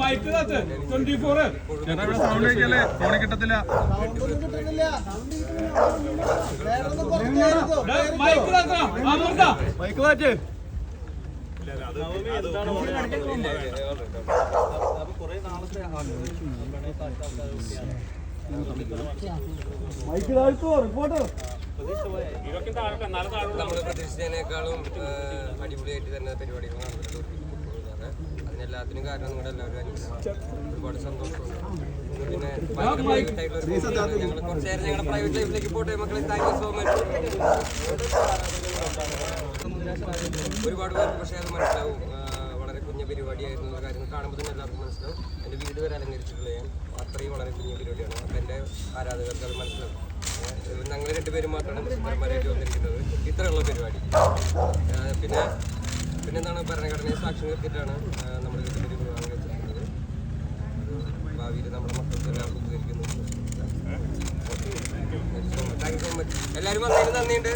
Mic 24 sound കഴിക്കല്ലേ ഫോണിൽ കിട്ടത്തില്ല mic മാറ്റ് report നമ്മൾ പ്രതീക്ഷിച്ചതിനേക്കാളും അടിപൊളിയായിട്ട് തന്നെ പരിപാടികൾ നടന്നിട്ടുണ്ട്. അതിനെല്ലാത്തിനും കാരണം നിങ്ങളുടെ എല്ലാവരും ഒരുപാട് സന്തോഷമുണ്ട്. പിന്നെ ഞങ്ങൾ കുറച്ച് നേരം ഞങ്ങളുടെ പ്രൈവറ്റ് ലൈഫിലേക്ക് പോട്ടെ മക്കളെ. Thank you so much. ഒരുപാട് പേർക്ക് പക്ഷേ അത് മനസ്സിലാവും വളരെ കുഞ്ഞ പരിപാടിയായിരുന്നുള്ള കാര്യങ്ങൾ കാണുമ്പോൾ തന്നെ എല്ലാവർക്കും മനസ്സിലാവും. എൻ്റെ വീട് വരെ അലങ്കരിച്ചിട്ടുള്ള ഞാൻ അത്രയും വളരെ കുഞ്ഞ പരിപാടിയാണ്. അപ്പം എൻ്റെ ആരാധകർക്ക് അത് മനസ്സിലാവും. ഞങ്ങൾ രണ്ടുപേരും മാത്രമാണ് സുന്ദരന്മാരായിട്ട് വന്നിരിക്കുന്നത് ഇത്രയുള്ള പരിപാടി. പിന്നെന്താണ് ഭരണഘടനയെ സാക്ഷ്യം നിർത്തിയിട്ടാണ് നമ്മൾ രണ്ടുപേരും വിവാഹം വെച്ചിരിക്കുന്നത്. ഭാവിയിൽ നമ്മുടെ മക്കൾക്ക് എല്ലാം ഉപകരിക്കുന്നു. Thank you so much. എല്ലാവരും വന്നതിന് നന്ദിയുണ്ട്.